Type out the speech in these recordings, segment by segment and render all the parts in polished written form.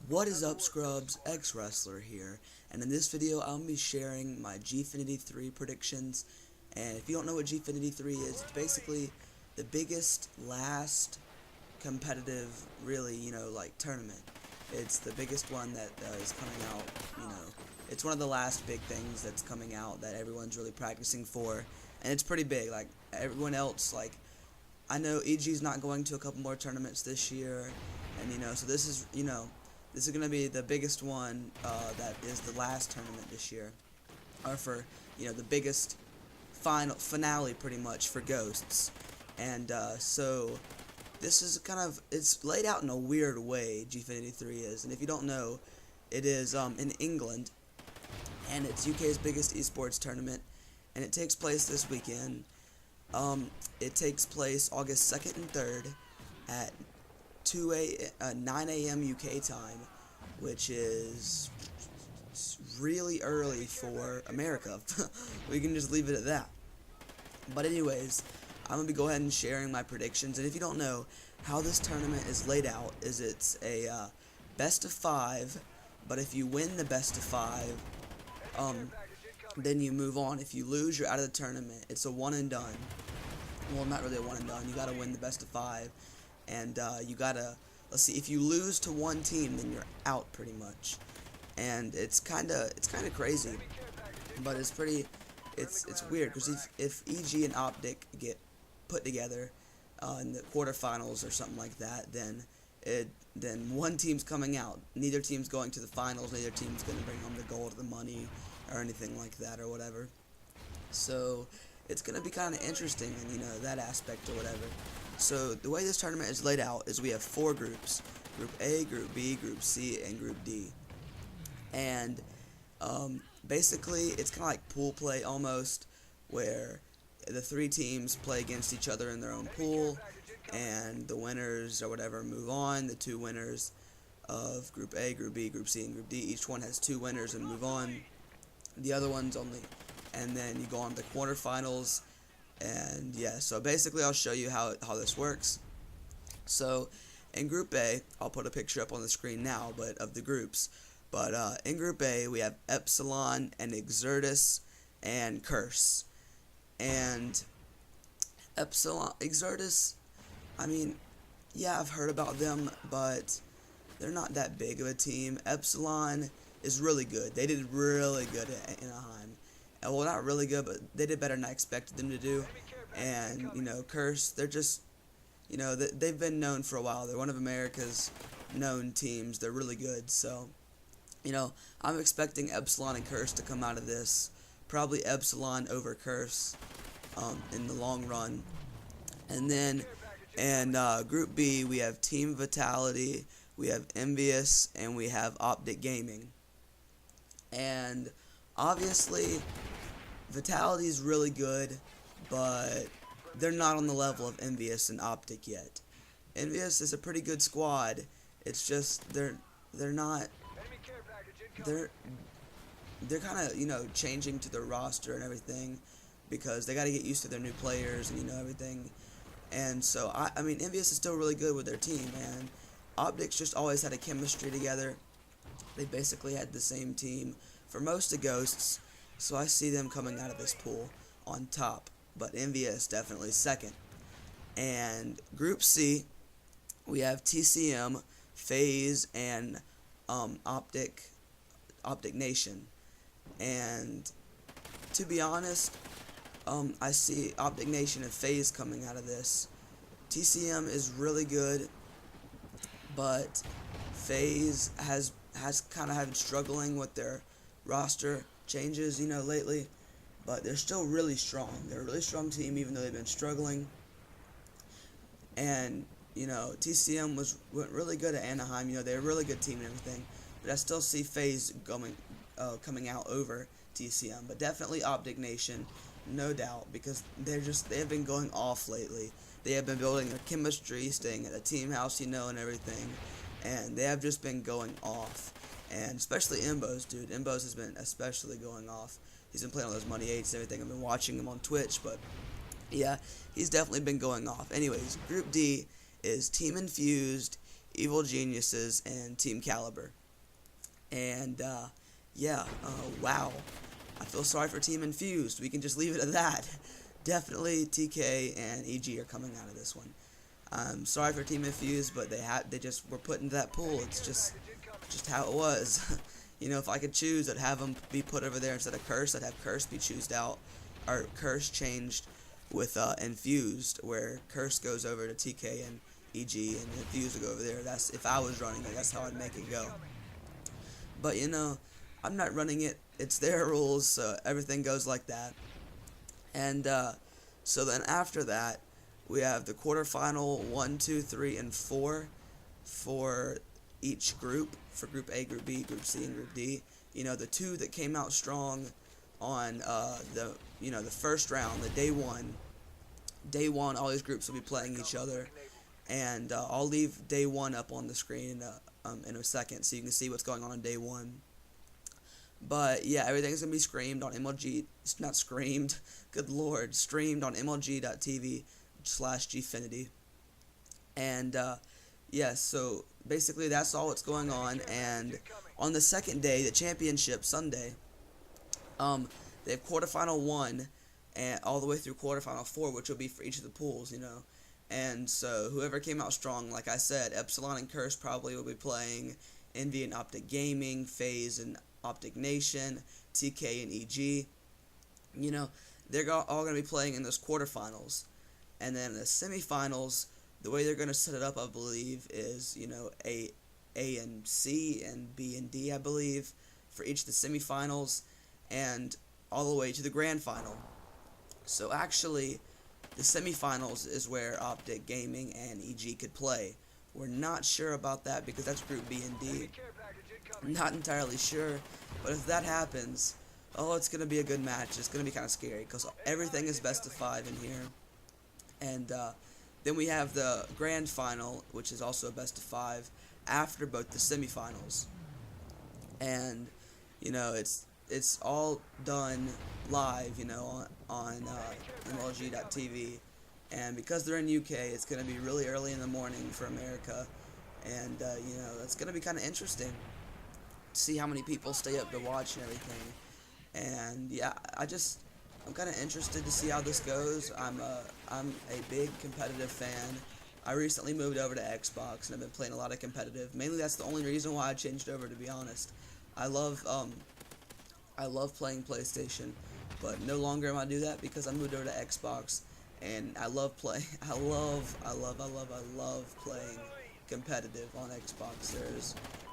What is up, Scrubs? X-Wrestler here, and in this video I'm going to be sharing my Gfinity 3 predictions. And if you don't know what Gfinity 3 is, it's basically the biggest last competitive, really, like tournament. It's the biggest one that is coming out, it's one of the last big things that's coming out that everyone's really practicing for, and it's pretty big. Like everyone else, like I know EG's not going to a couple more tournaments this year, and so this is going to be the biggest one that is the last tournament this year, or for the biggest finale pretty much for Ghosts, and so this is it's laid out in a weird way. Gfinity 3 is, and if you don't know, it is in England, and it's UK's biggest esports tournament, and it takes place this weekend. It takes place August 2nd and 3rd at 9 a.m. UK time, which is really early for America. We can just leave it at that. But anyways, I'm going to go ahead and sharing my predictions. And if you don't know, how this tournament is laid out is it's a best of 5, but if you win the best of 5, then you move on. If you lose, you're out of the tournament. It's a one and done. Well, not really a one and done. You got to win the best of 5, and you got to, let's see, if you lose to one team, then you're out pretty much. And it's kind of crazy, but it's weird, because if EG and Optic get put together in the quarterfinals or something like that, then one team's coming out. Neither team's going to the finals. Neither team's going to bring home the gold or the money or anything like that or whatever. So it's going to be kind of interesting in that aspect or whatever. So the way this tournament is laid out is we have 4 groups: Group A, Group B, Group C, and Group D. And basically it's kind of like pool play almost, where the 3 teams play against each other in their own pool, and the winners or whatever move on. The 2 winners of Group A, Group B, Group C, and Group D, each one has 2 winners and move on. The other ones only, and then you go on to the quarterfinals. And yeah, so basically I'll show you how this works. So in Group A, I'll put a picture up on the screen now, but of the groups. But in Group A, we have Epsilon and Exertus and Curse. And Exertus, I mean, yeah, I've heard about them, but they're not that big of a team. Epsilon is really good. They did really good at Anaheim. Well, not really good, but they did better than I expected them to do. And, Curse, they're just, they've been known for a while. They're one of America's known teams. They're really good. So, I'm expecting Epsilon and Curse to come out of this. Probably Epsilon over Curse in the long run. And then in Group B, we have Team Vitality, we have Envious, and we have Optic Gaming. And obviously, Vitality is really good, but they're not on the level of Envious and Optic yet. Envious is a pretty good squad. It's just they're kind of changing to their roster and everything, because they got to get used to their new players and everything. And so I mean Envious is still really good with their team, and Optic's just always had a chemistry together. They basically had the same team for most of Ghosts, so I see them coming out of this pool on top, but Envious definitely second. And Group C, we have TCM, FaZe, and Optic Nation. And to be honest, I see Optic Nation and FaZe coming out of this. TCM is really good, but FaZe has kind of been struggling with their roster changes, lately, but they're still really strong. They're a really strong team, even though they've been struggling. And TCM went really good at Anaheim. They're a really good team and everything, but I still see FaZe coming out over TCM. But definitely Optic Nation, no doubt, because they have been going off lately. They have been building their chemistry, staying at the team house, and everything, and they have just been going off. And especially Imbos, dude. Imbos has been especially going off. He's been playing all those Money 8s and everything. I've been watching him on Twitch, but yeah, he's definitely been going off. Anyways, Group D is Team Infused, Evil Geniuses, and Team Caliber. And yeah, wow. I feel sorry for Team Infused. We can just leave it at that. Definitely TK and EG are coming out of this one. I'm sorry for Team Infused, but they just were put into that pool. It's just how it was. You know, if I could choose, I'd have them be put over there instead of Curse. I'd have Curse be choosed out, or Curse changed with Infused, where Curse goes over to TK and EG, and Infused would go over there. That's if I was running it. That's how I'd make it go. But you know, I'm not running it. It's their rules, so everything goes like that. And so then after that, we have the quarterfinal 1, 2, 3, and 4 for each group, for Group A, Group B, Group C, and Group D. You know, the two that came out strong on the first round, the day one. Day one, all these groups will be playing each other, and I'll leave day one up on the screen in a second, so you can see what's going on day one. But yeah, everything's gonna be streamed on MLG. It's not screamed. Good lord, streamed on MLG.tv/Gfinity. And yeah, so basically that's all that's going on. And on the second day, the championship Sunday, they have quarterfinal 1 and all the way through quarterfinal 4, which will be for each of the pools, you know. And so whoever came out strong, like I said, Epsilon and Curse probably will be playing Envy and Optic Gaming, FaZe and Optic Nation, TK and EG. You know, they're all going to be playing in those quarterfinals. And then the semifinals, the way they're going to set it up, I believe, is, you know, A and C and B and D, I believe, for each of the semifinals, and all the way to the grand final. So actually, the semifinals is where Optic Gaming and EG could play. We're not sure about that because that's Group B and D. I'm not entirely sure, but if that happens, oh, it's going to be a good match. It's going to be kind of scary because everything is best of 5 in here. And then we have the grand final, which is also a best of 5, after both the semifinals. And, you know, it's all done live, you know, on MLG.tv. And because they're in UK, it's going to be really early in the morning for America. And, you know, it's going to be kind of interesting to see how many people stay up to watch and everything. And, yeah, I'm kind of interested to see how this goes. I'm a big competitive fan. I recently moved over to Xbox, and I've been playing a lot of competitive. Mainly that's the only reason why I changed over, to be honest. I love playing PlayStation, but no longer am I do that because I moved over to Xbox, and I love playing. I love playing competitive on Xbox.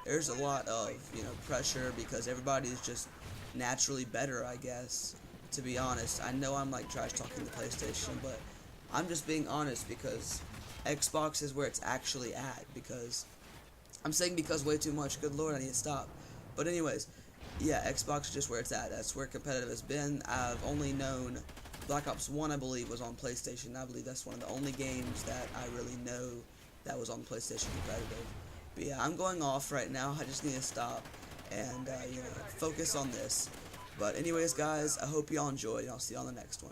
There's a lot of, you know, pressure because everybody's just naturally better, I guess. To be honest, I know I'm like trash talking the PlayStation, but I'm just being honest because Xbox is where it's actually at. Because I'm saying because way too much. Good lord, I need to stop. But anyways, yeah, Xbox is just where it's at. That's where competitive has been. I've only known Black Ops 1, I believe, was on PlayStation. I believe that's one of the only games that I really know that was on PlayStation competitive. But yeah, I'm going off right now. I just need to stop and you know, focus on this. But anyways, guys, I hope y'all enjoyed, and I'll see you on the next one.